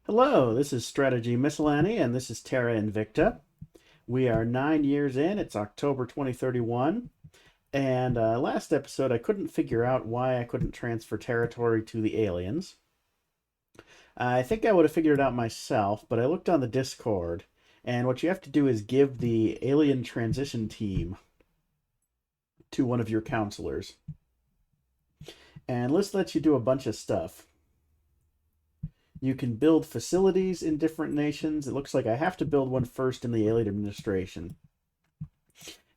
Hello, this is Strategy Miscellany, and this is Terra Invicta. We are 9 years in. It's October 2031. And last episode, I couldn't figure out why I couldn't transfer territory to the aliens. I think I would have figured it out myself, but I looked on the Discord, and what you have to do is give the alien transition team to one of your counselors. And this lets you do a bunch of stuff. You can build facilities in different nations. It looks like I have to build one first in the alien administration.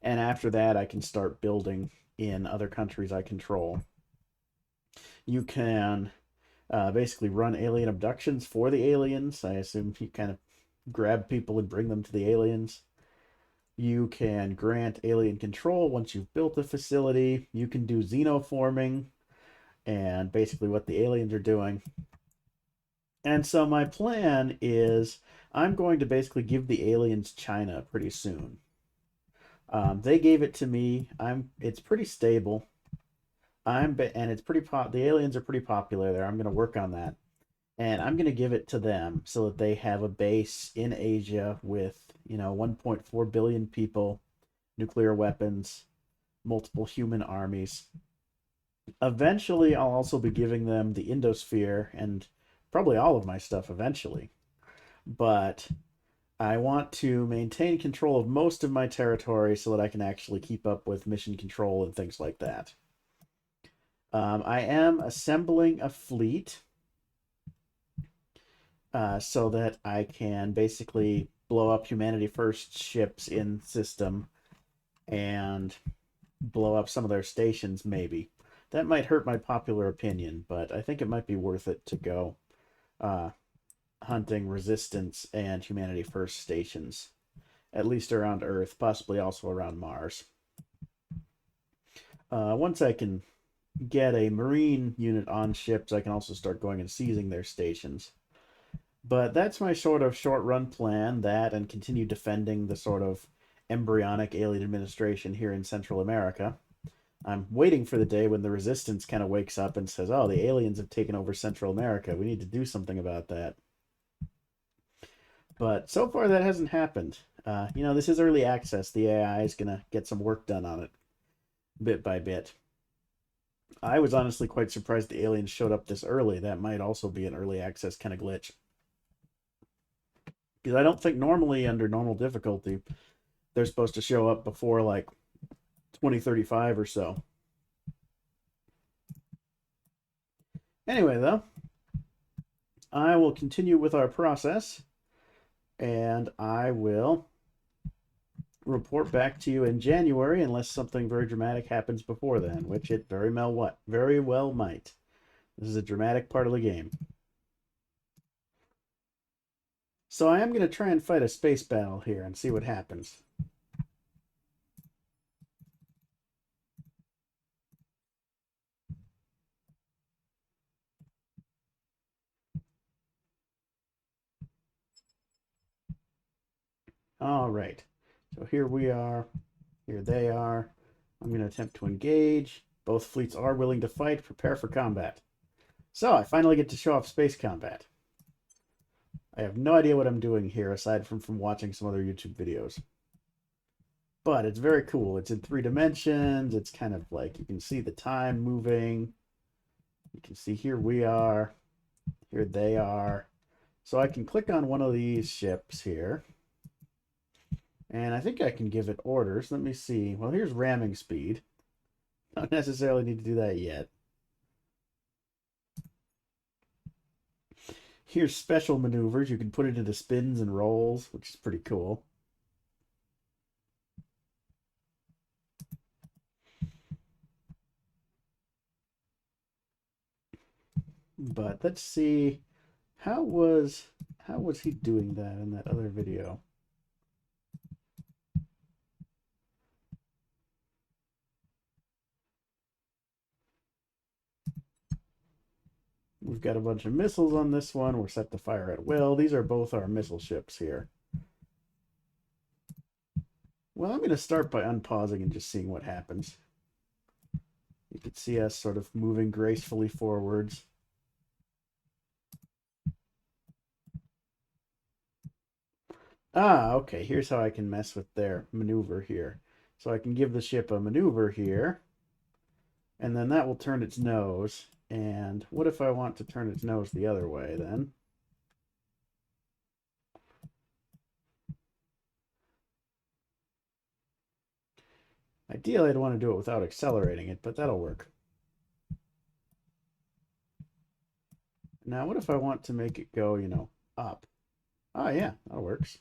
And after that, I can start building in other countries I control. You can basically run alien abductions for the aliens. I assume you kind of grab people and bring them to the aliens. You can grant alien control once you've built the facility. You can do xenoforming and basically what the aliens are doing. And so my plan is I'm going to basically give the aliens China pretty soon. They gave it to me. It's pretty stable. And it's pretty the aliens are pretty popular there. I'm going to work on that. And I'm going to give it to them so that they have a base in Asia with, 1.4 billion people, nuclear weapons, multiple human armies. Eventually, I'll also be giving them the Indosphere and probably all of my stuff eventually. But I want to maintain control of most of my territory so that I can actually keep up with mission control and things like that. I am assembling a fleet so that I can basically blow up Humanity First ships in system and blow up some of their stations, maybe. That might hurt my popular opinion, but I think it might be worth it to go hunting Resistance and Humanity First stations, at least around Earth, possibly also around Mars. Once I can get a Marine unit on ships, I can also start going and seizing their stations. But that's my sort of short run plan, that and continue defending the sort of embryonic alien administration here in Central America. I'm waiting for the day when the Resistance kind of wakes up and says, oh, the aliens have taken over Central America. We need to do something about that. But so far, that hasn't happened. This is early access. The AI is going to get some work done on it bit by bit. I was honestly quite surprised the aliens showed up this early. That might also be an early access kind of glitch. Because I don't think normally, under normal difficulty, they're supposed to show up before like 2035 or so. Anyway, though, I will continue with our process and I will report back to you in January unless something very dramatic happens before then, which it very well might. This is a dramatic part of the game. So I am going to try and fight a space battle here and see what happens. All right. So here we are. Here they are. I'm going to attempt to engage. Both fleets are willing to fight. Prepare for combat. So I finally get to show off space combat. I have no idea what I'm doing here aside from watching some other YouTube videos. But it's very cool. It's in 3 dimensions. It's kind of like you can see the time moving. You can see here we are. Here they are. So I can click on one of these ships here. And I think I can give it orders. Let me see. Well, here's ramming speed. Don't necessarily need to do that yet. Here's special maneuvers. You can put it into spins and rolls, which is pretty cool. But let's see. How was he doing that in that other video? We've got a bunch of missiles on this one. We're set to fire at will. These are both our missile ships here. Well, I'm going to start by unpausing and just seeing what happens. You can see us sort of moving gracefully forwards. Ah, okay. Here's how I can mess with their maneuver here. So I can give the ship a maneuver here, and then that will turn its nose. And what if I want to turn its nose the other way then? Ideally, I'd want to do it without accelerating it, but that'll work. Now, what if I want to make it go, up? Oh, yeah, that works.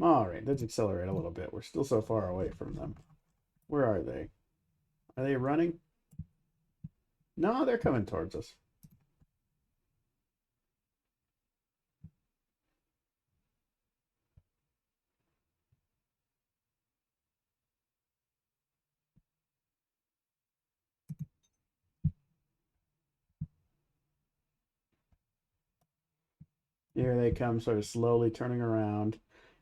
All right, let's accelerate a little bit. We're still so far away from them. Where are they? Are they running? No, they're coming towards us. Here they come, sort of slowly turning around.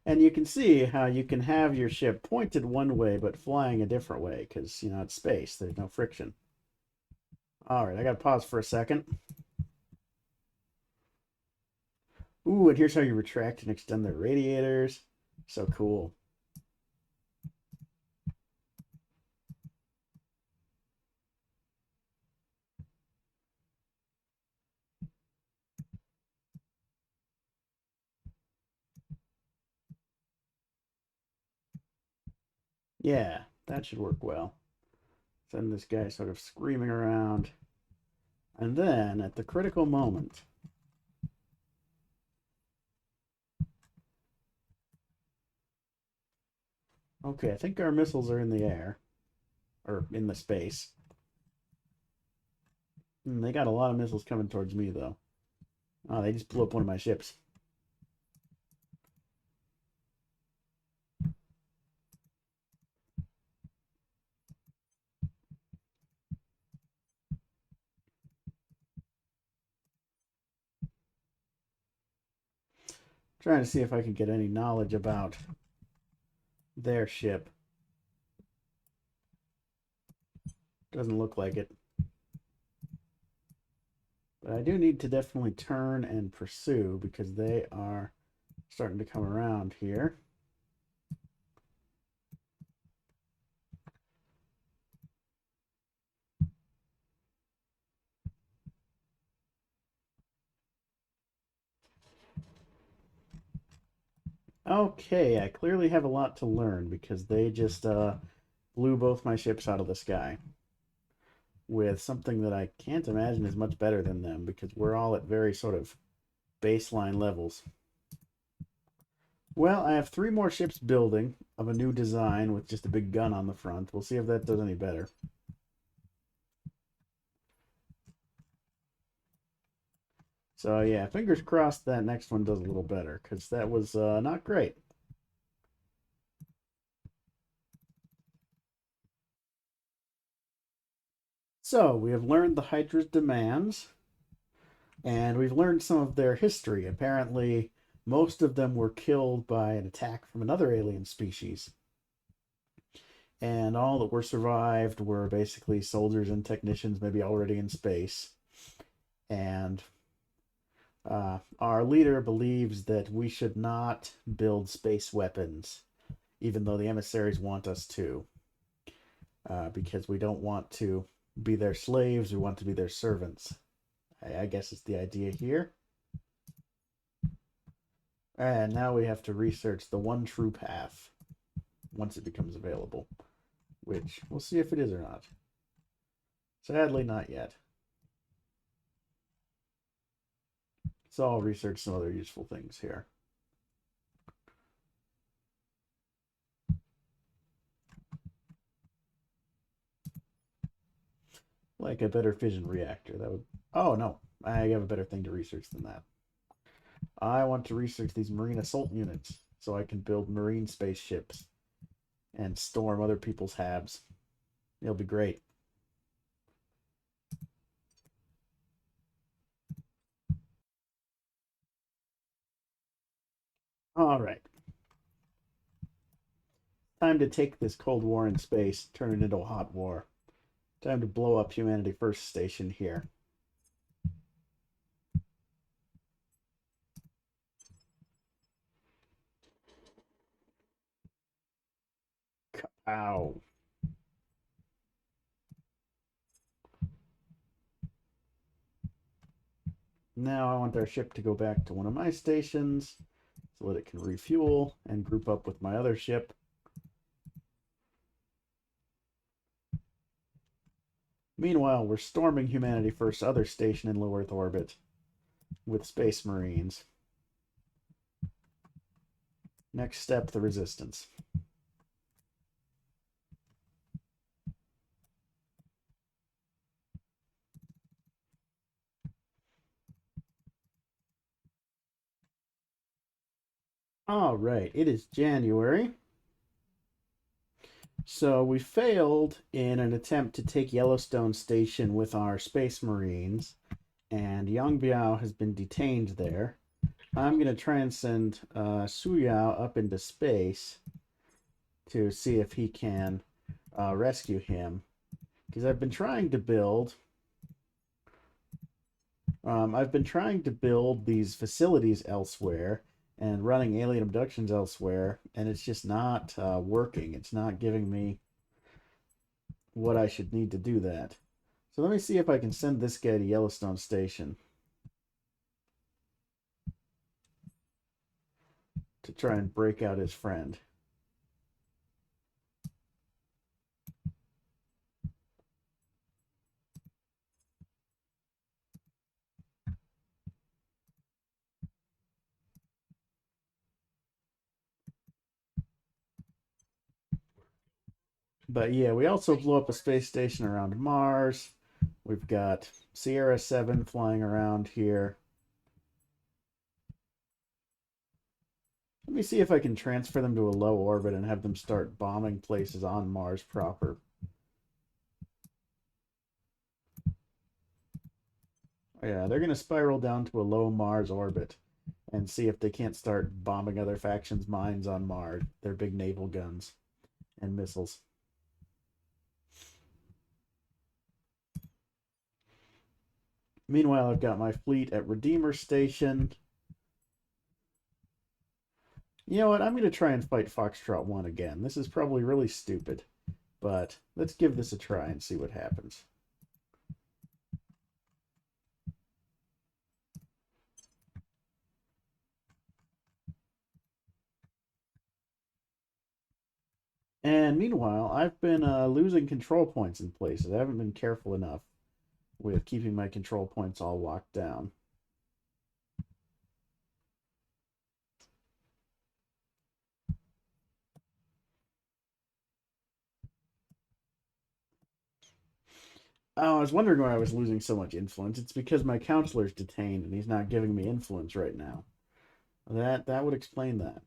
And you can see how you can have your ship pointed one way but flying a different way because, it's space. There's no friction. All right, I got to pause for a second. Ooh, and here's how you retract and extend the radiators. So cool. Yeah, that should work well. Send this guy sort of screaming around. And then at the critical moment, okay, I think our missiles are in the air or in the space. They got a lot of missiles coming towards me though. Oh, they just blew up one of my ships. Trying to see if I can get any knowledge about their ship. Doesn't look like it. But I do need to definitely turn and pursue because they are starting to come around here. Okay, I clearly have a lot to learn because they just blew both my ships out of the sky with something that I can't imagine is much better than them because we're all at very sort of baseline levels. Well, I have 3 more ships building of a new design with just a big gun on the front. We'll see if that does any better. So yeah, fingers crossed that next one does a little better because that was not great. So we have learned the Hydra's demands, and we've learned some of their history. Apparently, most of them were killed by an attack from another alien species, and all that were survived were basically soldiers and technicians, maybe already in space. And our leader believes that we should not build space weapons, even though the emissaries want us to, because we don't want to be their slaves, we want to be their servants. I guess it's the idea here. And now we have to research the one true path once it becomes available, which we'll see if it is or not. Sadly, not yet. So I'll research some other useful things here. Like a better fission reactor. That would. Oh, no. I have a better thing to research than that. I want to research these marine assault units so I can build marine spaceships and storm other people's habs. It'll be great. All right. Time to take this Cold War in space, turn it into a hot war. Time to blow up Humanity First Station here. Ow. Now I want our ship to go back to one of my stations so that it can refuel and group up with my other ship. Meanwhile, we're storming Humanity First's other station in low Earth orbit with Space Marines. Next step, the Resistance. All right, it is January. So we failed in an attempt to take Yellowstone Station with our Space Marines, and Yang Biao has been detained there. I'm going to try and send Su Yao up into space to see if he can rescue him. Because I've been trying to build these facilities elsewhere and running alien abductions elsewhere, and it's just not working. It's not giving me what I should need to do that. So let me see if I can send this guy to Yellowstone Station to try and break out his friend. But yeah, we also blew up a space station around Mars. We've got Sierra 7 flying around here. Let me see if I can transfer them to a low orbit and have them start bombing places on Mars proper. Yeah, they're going to spiral down to a low Mars orbit and see if they can't start bombing other factions' mines on Mars. Their big naval guns and missiles. Meanwhile, I've got my fleet at Redeemer Station. You know what? I'm going to try and fight Foxtrot 1 again. This is probably really stupid, but let's give this a try and see what happens. And meanwhile, I've been losing control points in places. I haven't been careful enough with keeping my control points all locked down. Oh, I was wondering why I was losing so much influence. It's because my counselor's detained and he's not giving me influence right now. That would explain that.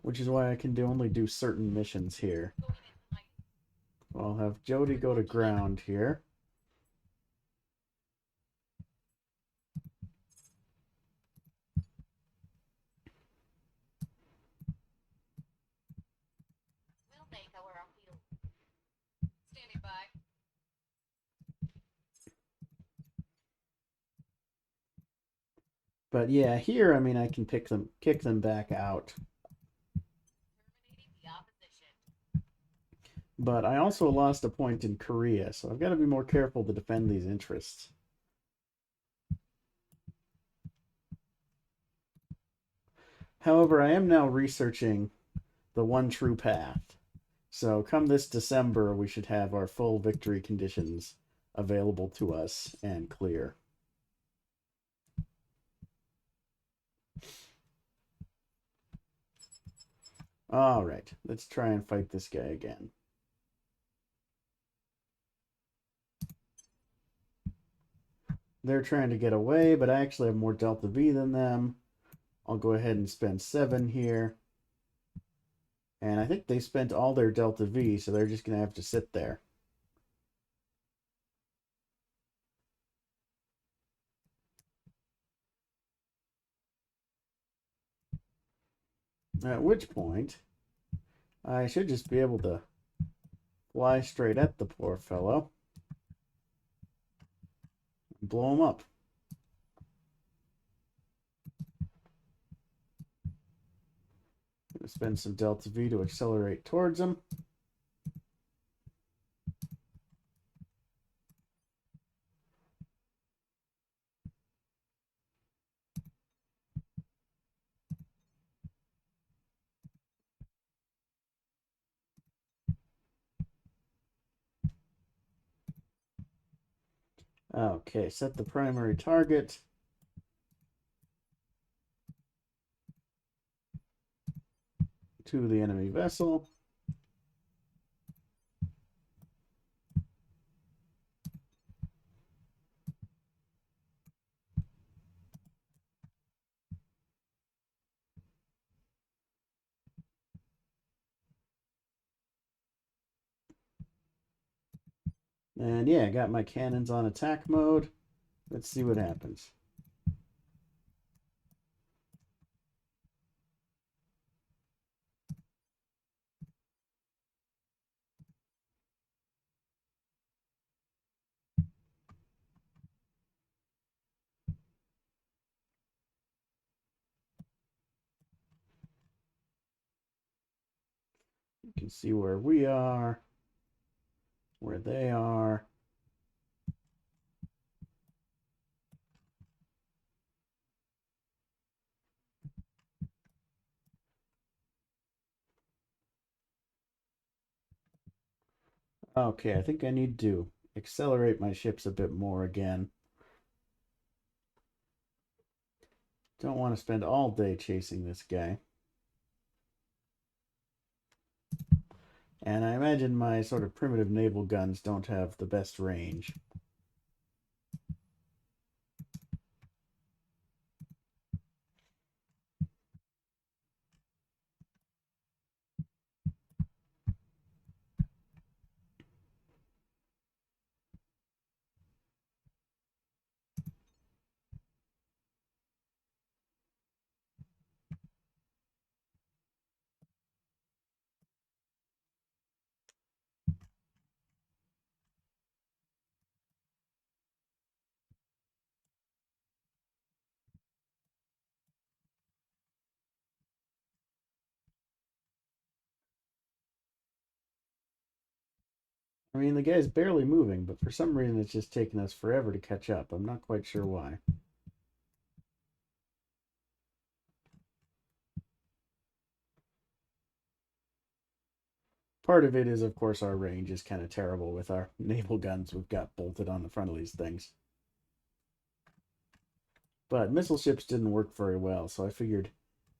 Which is why I can only do certain missions here. I'll have Jody go to ground here. But yeah, here I mean I can kick them back out. But I also lost a point in Korea, so I've got to be more careful to defend these interests. However, I am now researching the one true path. So come this December, we should have our full victory conditions available to us and clear. All right, let's try and fight this guy again. They're trying to get away, but I actually have more Delta V than them. I'll go ahead and spend 7 here. And I think they spent all their Delta V, so they're just going to have to sit there. At which point, I should just be able to fly straight at the poor fellow and blow him up. Gonna spend some Delta V to accelerate towards him. Okay, set the primary target to the enemy vessel. And yeah, got my cannons on attack mode. Let's see what happens. You can see where we are, where they are. Okay, I think I need to accelerate my ships a bit more again. Don't want to spend all day chasing this guy. And I imagine my sort of primitive naval guns don't have the best range. I mean, the guy's barely moving, but for some reason it's just taking us forever to catch up. I'm not quite sure why. Part of it is, of course, our range is kind of terrible with our naval guns we've got bolted on the front of these things. But missile ships didn't work very well, so I figured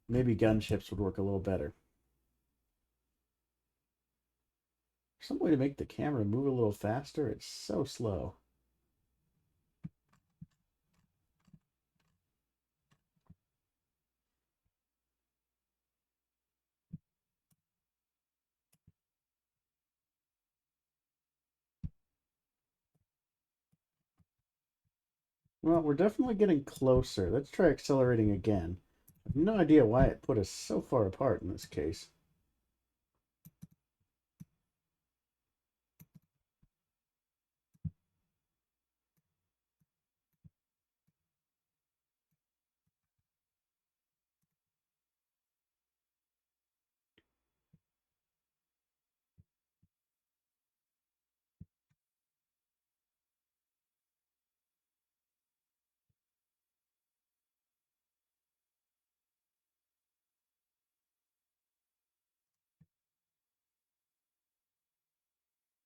maybe gunships would work a little better. Some way to make the camera move a little faster? It's so slow. Well, we're definitely getting closer. Let's try accelerating again. I have no idea why it put us so far apart in this case.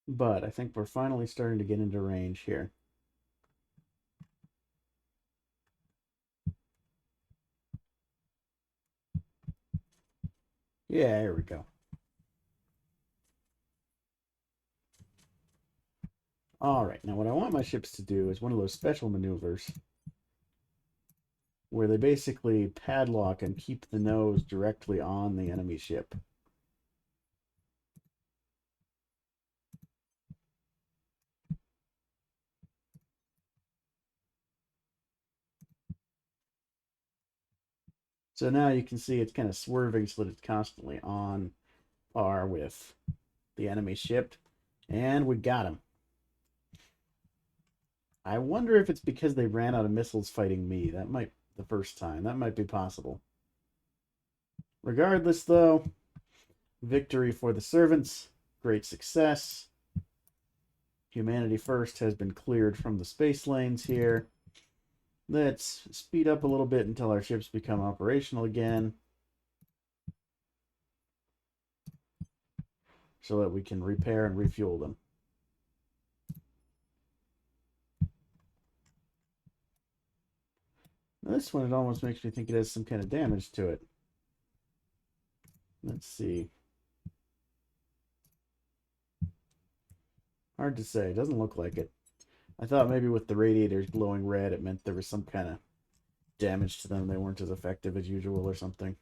But I think we're finally starting to get into range here. Yeah, here we go. All right, now what I want my ships to do is one of those special maneuvers where they basically padlock and keep the nose directly on the enemy ship. So now you can see it's kind of swerving so that it's constantly on par with the enemy ship. And we got him. I wonder if it's because they ran out of missiles fighting me. That might, the first time. That might be possible. Regardless, though, victory for the servants. Great success. Humanity First has been cleared from the space lanes here. Let's speed up a little bit until our ships become operational again, so that we can repair and refuel them. Now this one, it almost makes me think it has some kind of damage to it. Let's see. Hard to say. It doesn't look like it. I thought maybe with the radiators glowing red, it meant there was some kind of damage to them. They weren't as effective as usual or something.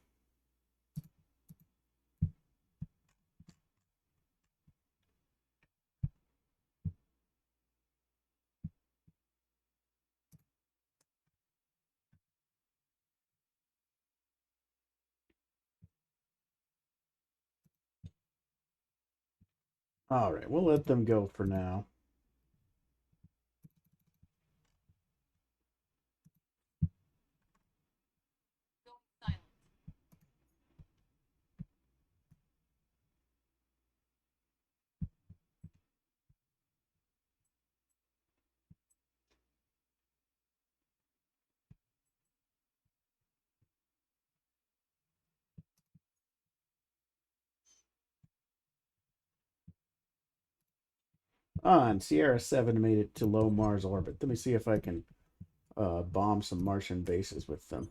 All right, we'll let them go for now. And Sierra 7 made it to low Mars orbit. Let me see if I can bomb some Martian bases with them.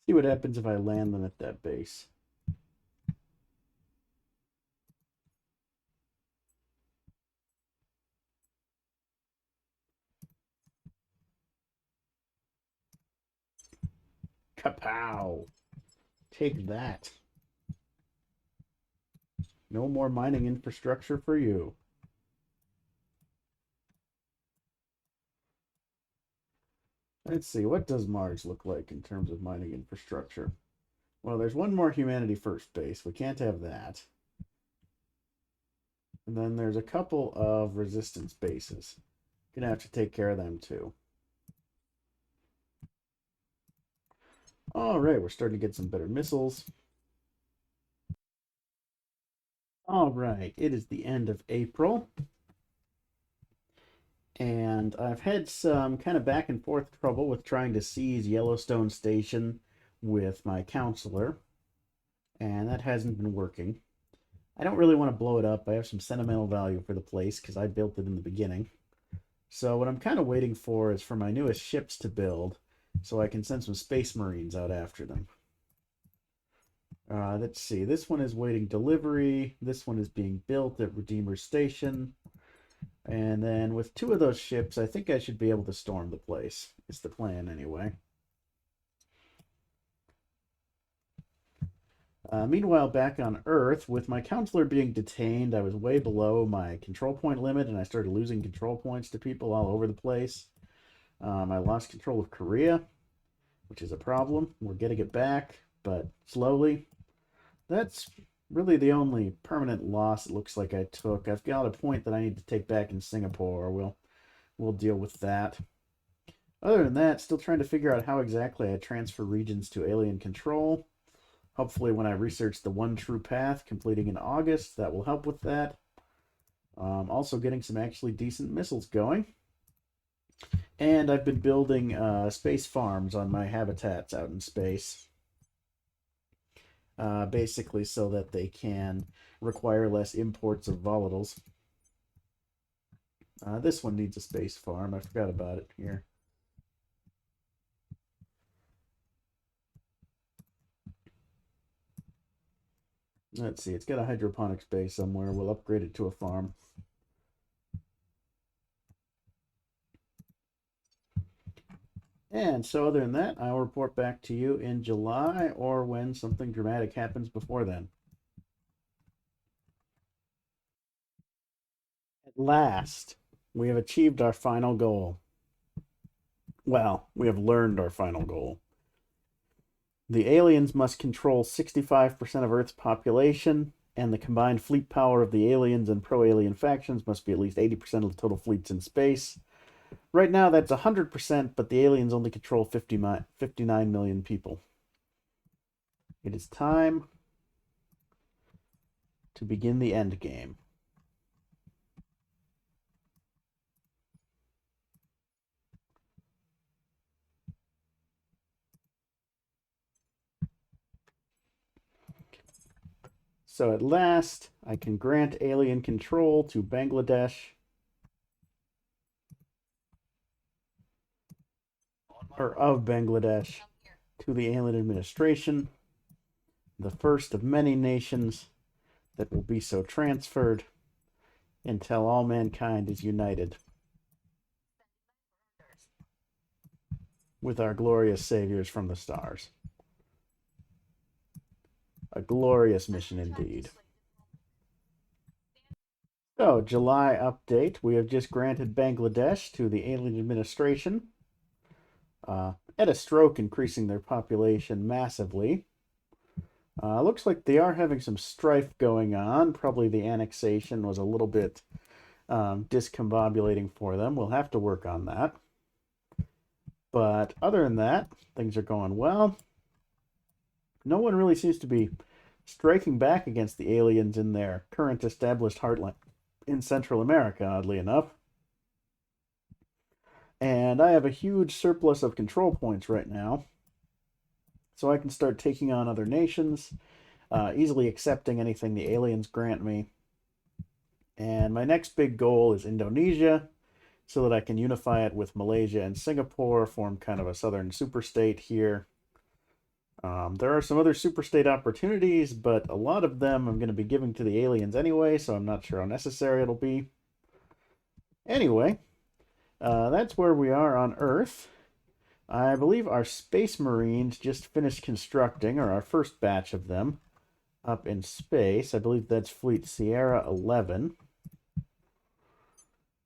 See what happens if I land them at that base. Kapow! Take that. No more mining infrastructure for you. Let's see, what does Mars look like in terms of mining infrastructure? Well, there's one more Humanity First base. We can't have that. And then there's a couple of resistance bases. Gonna have to take care of them too. All right, we're starting to get some better missiles. All right, it is the end of April. And I've had some kind of back and forth trouble with trying to seize Yellowstone Station with my counselor. And that hasn't been working. I don't really want to blow it up. I have some sentimental value for the place because I built it in the beginning. So what I'm kind of waiting for is for my newest ships to build so I can send some Space Marines out after them. Let's see. This one is waiting delivery. This one is being built at Redeemer Station. And then with two of those ships, I think I should be able to storm the place. It's the plan anyway. Meanwhile, back on Earth, with my counselor being detained, I was way below my control point limit, and I started losing control points to people all over the place. I lost control of Korea, which is a problem. We're getting it back, but slowly. That's really the only permanent loss it looks like I took. I've got a point that I need to take back in Singapore. We'll deal with that. Other than that, still trying to figure out how exactly I transfer regions to alien control. Hopefully when I research the one true path completing in August, that will help with that. Also getting some actually decent missiles going. And I've been building space farms on my habitats out in space. Basically so that they can require less imports of volatiles. This one needs a space farm. I forgot about it here. Let's see, it's got a hydroponics base somewhere. We'll upgrade it to a farm. And so other than that, I'll report back to you in July or when something dramatic happens before then. At last, we have achieved our final goal. Well, we have learned our final goal. The aliens must control 65% of Earth's population, and the combined fleet power of the aliens and pro-alien factions must be at least 80% of the total fleets in space. Right now, that's 100%, but the aliens only control 59 million people. It is time to begin the end game. So at last, I can grant alien control to Bangladesh, or of Bangladesh, to the alien administration, the first of many nations that will be so transferred until all mankind is united with our glorious saviors from the stars. A glorious mission indeed. So, July update. We have just granted Bangladesh to the alien administration at a stroke, increasing their population massively. Looks like they are having some strife going on. Probably the annexation was a little bit discombobulating for them. We'll have to work on that. But other than that, things are going well. No one really seems to be striking back against the aliens in their current established heartland in Central America, oddly enough. And I have a huge surplus of control points right now, so I can start taking on other nations, easily accepting anything the aliens grant me. And my next big goal is Indonesia, so that I can unify it with Malaysia and Singapore, form kind of a southern superstate here. There are some other superstate opportunities, but a lot of them I'm going to be giving to the aliens anyway, so I'm not sure how necessary it'll be. Anyway, that's where we are on Earth. I believe our Space Marines just finished constructing, or our first batch of them, up in space. I believe that's Fleet Sierra 11.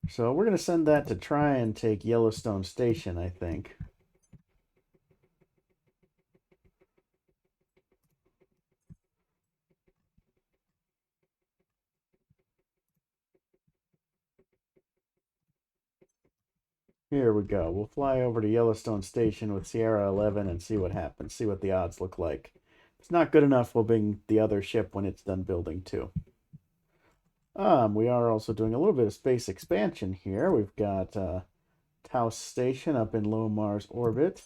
So we're going to send that to try and take Yellowstone Station, I think. Here we go. We'll fly over to Yellowstone Station with Sierra 11 and see what happens, see what the odds look like. If it's not good enough, we'll bring the other ship when it's done building too. We are also doing a little bit of space expansion here. We've got Taos Station up in low Mars orbit.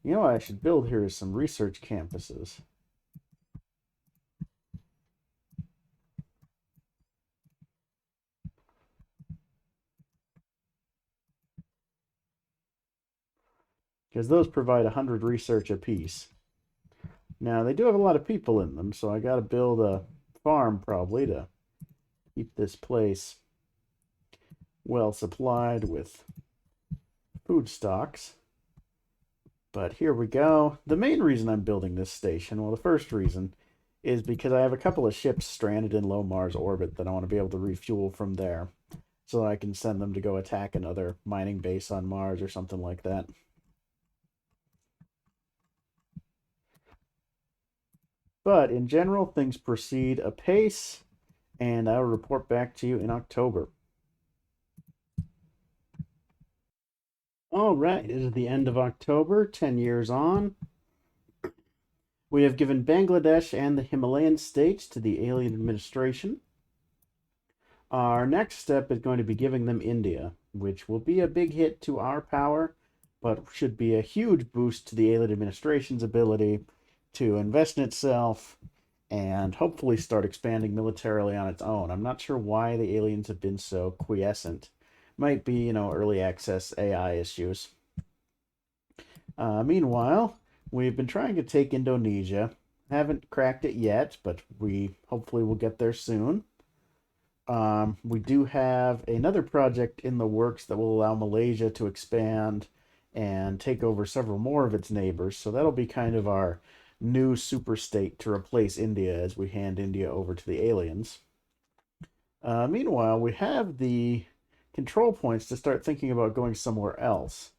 You know what I should build here is some research campuses. Because those provide 100 research apiece. Now, they do have a lot of people in them, so I got to build a farm probably to keep this place well supplied with food stocks. But here we go. The main reason I'm building this station, well, the first reason is because I have a couple of ships stranded in low Mars orbit that I want to be able to refuel from there, so that I can send them to go attack another mining base on Mars or something like that. But in general, things proceed apace, and I will report back to you in October. All right, it is the end of October, 10 years on. We have given Bangladesh and the Himalayan states to the alien administration. Our next step is going to be giving them India, which will be a big hit to our power, but should be a huge boost to the alien administration's ability to invest in itself and hopefully start expanding militarily on its own. I'm not sure why the aliens have been so quiescent. Might be, early access AI issues. Meanwhile, we've been trying to take Indonesia. Haven't cracked it yet, but we hopefully will get there soon. We do have another project in the works that will allow Malaysia to expand and take over several more of its neighbors. So that'll be kind of our new super state to replace India as we hand India over to the aliens. Meanwhile, we have the control points to start thinking about going somewhere else.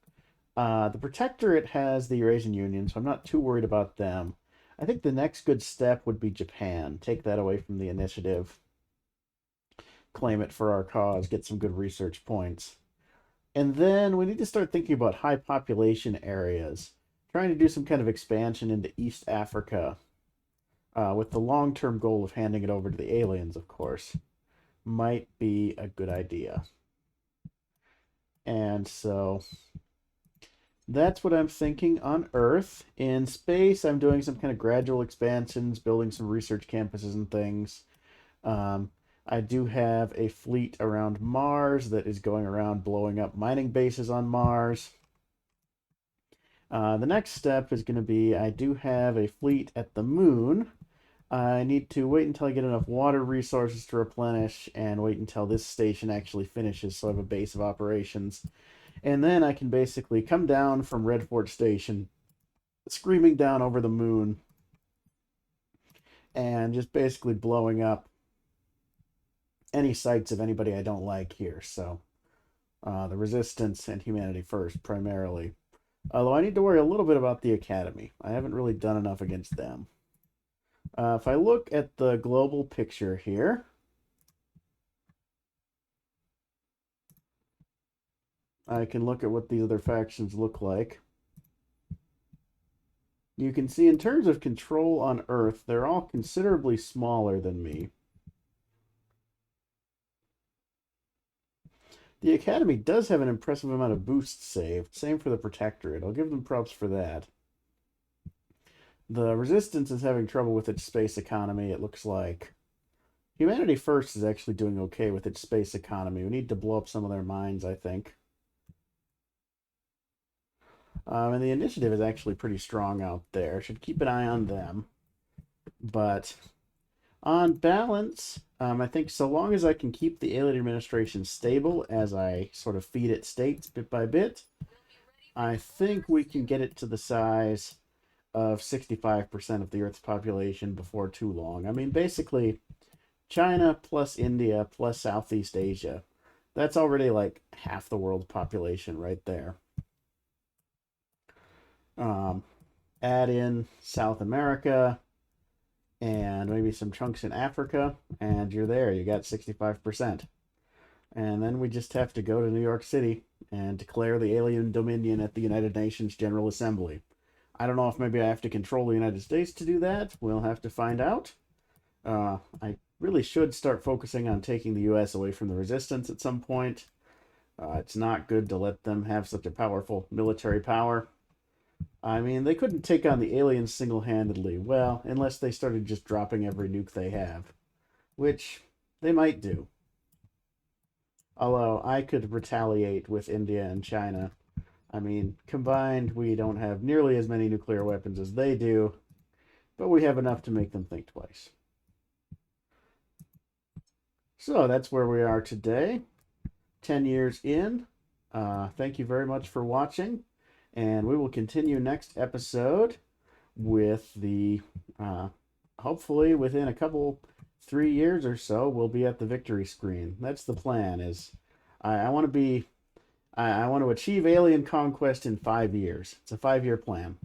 The Protectorate has the Eurasian Union, so I'm not too worried about them. I think the next good step would be Japan. Take that away from the initiative, claim it for our cause, get some good research points. And then we need to start thinking about high population areas, trying to do some kind of expansion into East Africa, with the long-term goal of handing it over to the aliens, of course. Might be a good idea. And so that's what I'm thinking on Earth. In space, I'm doing some kind of gradual expansions, building some research campuses and things. I do have a fleet around Mars that is going around blowing up mining bases on Mars. The next step is going to be I do have a fleet at the moon. I need to wait until I get enough water resources to replenish and wait until this station actually finishes so I have a base of operations. And then I can basically come down from Red Fort Station, screaming down over the moon, and just basically blowing up any sites of anybody I don't like here. So the Resistance and Humanity first, primarily. Although I need to worry a little bit about the Academy. I haven't really done enough against them. If I look at the global picture here, I can look at what these other factions look like. You can see in terms of control on Earth, they're all considerably smaller than me. The Academy does have an impressive amount of boosts saved. Same for the Protectorate. I'll give them props for that. The Resistance is having trouble with its space economy, it looks like. Humanity First is actually doing okay with its space economy. We need to blow up some of their mines, I think. And the initiative is actually pretty strong out there. Should keep an eye on them. But on balance, I think so long as I can keep the alien administration stable as I sort of feed it states bit by bit, I think we can get it to the size of 65% of the Earth's population before too long. I mean, basically, China plus India plus Southeast Asia. That's already like half the world's population right there. Add in South America and maybe some chunks in Africa, and you're there. You got 65%. And then we just have to go to New York City and declare the alien dominion at the United Nations General Assembly. I don't know if maybe I have to control the United States to do that. We'll have to find out. I really should start focusing on taking the U.S. away from the Resistance at some point. It's not good to let them have such a powerful military power. I mean, they couldn't take on the aliens single-handedly. Well, unless they started just dropping every nuke they have. Which they might do. Although I could retaliate with India and China. I mean, combined, we don't have nearly as many nuclear weapons as they do, but we have enough to make them think twice. So that's where we are today, 10 years in. Thank you very much for watching, and we will continue next episode with the, hopefully within a couple, 3 years or so, we'll be at the victory screen. That's the plan, is I want to be... I want to achieve alien conquest in 5 years. It's a 5-year plan.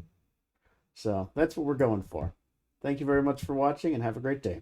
So that's what we're going for. Thank you very much for watching and have a great day.